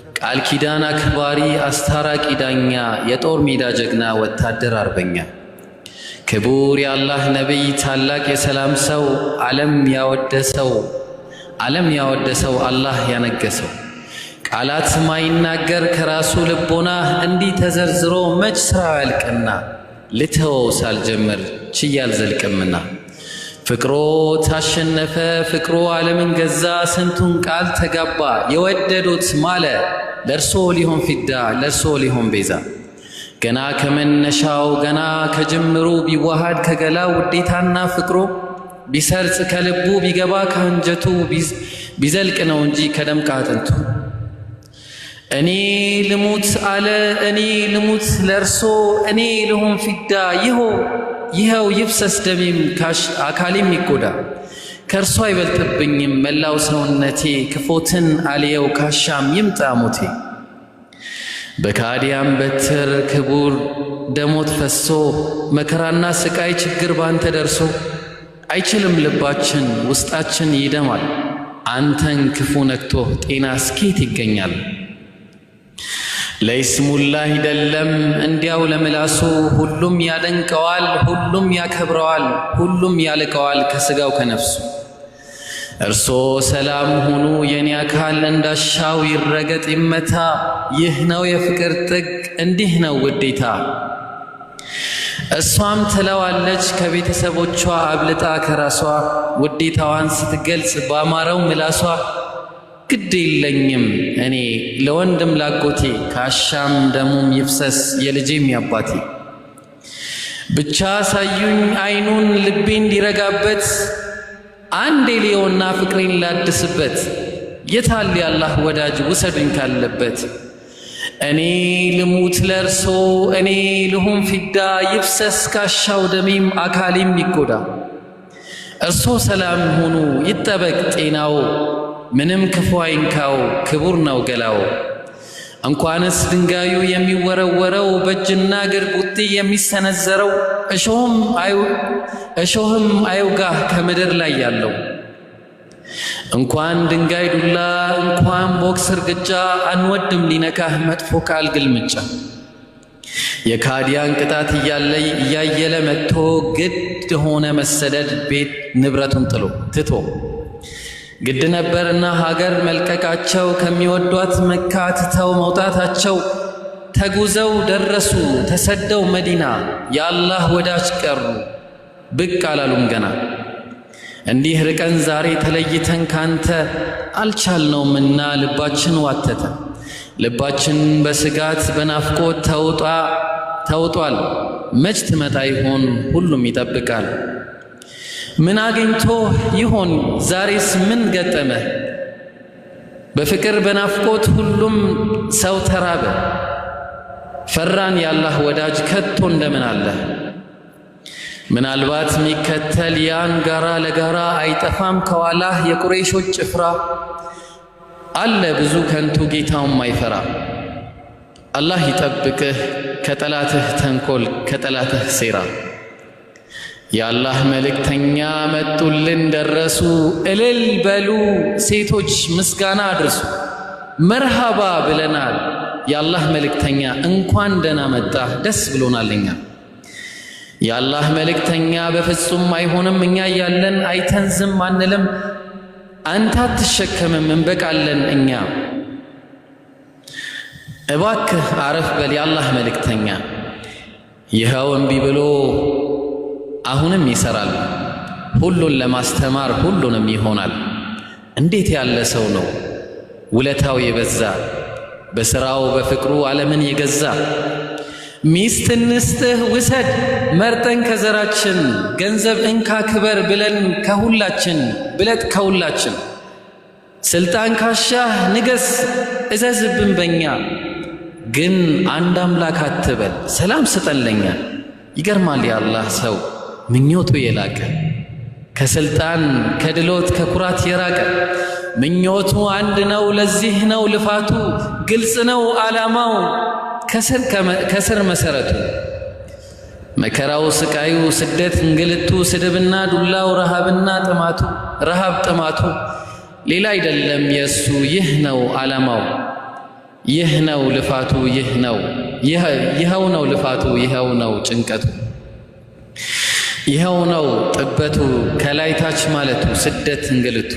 ቃል ኪዳን አክባሪ አስታራቂ ዳኛ የጦር ሜዳ ጀግና ወታደር አርበኛ ክቡር የአላህ ነቢይ ታላቅ የሰላም ሰው ዓለም ያወደሰው አላህ ያነገሰው ቃላት ማይናገር ከራሱ ልቦና እንዲህ ተዘርዝሮ መች ስራው ያልቅና ልተወው ሳልጀምር ችያል ዘልቅምና ፍቅሮ ታሸነፈ ፍቅሮ ዓለምን ገዛ ስንቱን ቃል ተጋባ የወደዱት ማለ ለርሶ ሊሆን ፊዳ ለርሶ ሊሆን ቤዛ ገና ከመነሻው ገና ከጅምሩ ቢዋሃድ ከገላ ውዴታና ፍቅሮ ቢሰርጽ ከልቡ ቢገባ ከአንጀቱ ቢዘልቅ ነው እንጂ ከደምቃ አጥንቱ እኔ ልሙት አለ እኔ ልሙት ለርሶ እኔ ልሆን ፊዳ ይኸው ይፍሰስ ደሜም አካሌም ይጎዳ ከርሶ አይበልጥብኝም መላው ሰውነቴ ክፎትን አልየው ካሻም ይምጣ ሞቴ በካዲያም በትር ክቡር ደሞት ፈሶ መከራና ስቃይ ችግር ባንተ ደርሶ አይችልም ልባችን ውስጣችን ይደማል አንተን ክፉ ነክቶ ጤና ስኬት ይገኛል ለይስሙላህ አይደለም እንዲያው ለምላሱ ሁሉም ያደንቀዋል ሁሉም ያከብረዋል ሁሉም ያልቀዋል ከስጋው ከነፍሱ እርሶ ሰላም ሁኑ የኔ አካል እንዳሻው ይረገጥ ይመታ ይህ ነው የፍቅር ጥግ እንዲህ ነው ውዴታ እሷም ትለዋለች ከቤተሰቦቿ አብልጣ ከራሷ ውዴታዋን ስትገልጽ ባማረው ምላሷ ግድ የለኝም እኔ ለወንድም ላጎቴ ካሻም ደሙም ይፍሰስ የልጄም ያባቴ ብቻ ሳዩኝ አይኑን ልቤ እንዲረጋበት አንዴ ሊዮና ፍቅሬን ላድስበት የታል ያላህ ወዳጅ ውሰዱኝ ካለበት እኔ ልሙት ለርሶ እኔ ልሁን ፊዳ ይፍሰስ ካሻው ደሜም አካሌም ይጎዳ እርሶ ሰላም ሁኑ ይጠበቅ ጤናው ምንም ክፉ አይንካው ክቡር ነው ገላው እንኳንስ ድንጋዩ የሚወረወረው በእጅና እግር ቡጢ የሚሰነዘረው እሾህም አይውጋህ ከምድር ላይ ያለው እንኳን ድንጋይ ዱላ እንኳን ቦክስ እርግጫ አንወድም ሊነካህ መጥፎ ቃል ግልምጫ የካዲያን ቅጣት እያየለ መጥቶ ግድ ሆነ መሰደድ ቤት ንብረቱን ትቶ ግድ ነበርና ሀገር መልቀቃቸው ከሚወዷት መካ ትተው መውጣታቸው ተጉዘው ደረሱ ተሰደው መዲና የአላህ ወዳጅ ቀሩ ብቅ አላሉም ገና እንዲህ ርቀን ዛሬ ተለይተን ካንተ አልቻልነውምና ልባችን ዋተተ ልባችን በስጋት በናፍቆት ተውጧል መች ትመጣ ይሆን ሁሉም ይጠብቃል ምን አግኝቶ ይሆን ዛሬስ ምን ገጠመ በፍቅር በናፍቆት ሁሉም ሰው ተራበ ፈራን ያላህ ወዳጅ ከቶ እንደምን አለ ምናልባት ሚከተል ያን ጋራ ለጋራ አይጠፋም ከዋላህ የቁረይሾች ጭፍራ አለ ብዙ ከንቱ ጌታውም አይፈራ አላህ ይጠብቅህ ከጠላትህ ተንኮል ከጠላትህ ሴራ የአላህ መልእክተኛ መጡልን ደረሱ እልል በሉ ሴቶች ምስጋና አድርሱ መርሃባ ብለናል የአላህ መልእክተኛ እንኳን ደህና መጣህ ደስ ብሎናልኛ የአላህ መልእክተኛ በፍጹም አይሆንም እኛ ያለን አይተን ዝም አንልም አንተ አትሸከምም እንበቃለን እኛ እባክህ አረፍ በል የአላህ መልእክተኛ ይኸው እምቢ ብሎ አሁንም ይሰራል ሁሉን ለማስተማር ሁሉንም ይሆናል እንዴት ያለ ሰው ነው ውለታው የበዛ በስራው በፍቅሩ ዓለምን የገዛ ሚስት እንስጥህ ውሰድ መርጠን ከዘራችን ገንዘብ እንካ ክበር ብለን ከሁላችን ስልጣን ካሻህ ንገስ እዘዝብን በኛ ግን አንድ አምላክ አትበል ሰላም ስጠለኛ ይገርማል የአላህ ሰው ምኞቱ የላቀ ከስልጣን ከድሎት ከኩራት የራቀ ምኞቱ አንድ ነው ለዚህ ነው ልፋቱ ግልጽ ነው ዓላማው ከስር መሰረቱ መከራው ስቃዩ ስደት እንግልቱ ስድብና ዱላው ረሃብ ጥማቱ ሌላ አይደለም የሱ ይህ ነው ዓላማው ይህ ነው ልፋቱ፣ ይኸው ነው ልፋቱ፣ ይኸው ነው ጭንቀቱ፣ ይኸው ነው ጥበቱ፣ ከላይ ታች ማለቱ፣ ስደት እንግልቱ።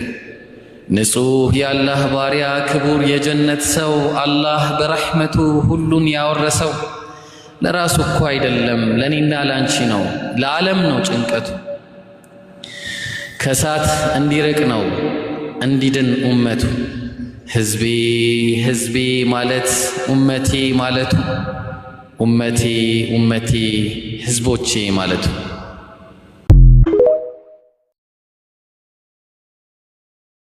ንጹሕ የአላህ ባሪያ ክቡር የጀነት ሰው አላህ በረሕመቱ ሁሉን ያወረሰው ለራሱ እኮ አይደለም ለኔና ላንቺ ነው፣ ለዓለም ነው ጭንቀቱ። ከእሳት እንዲርቅ ነው እንዲድን ኡመቱ። ሕዝቤ ሕዝቤ ማለት ኡመቴ ማለቱ፣ ኡመቴ ኡመቴ ሕዝቦቼ ማለቱ።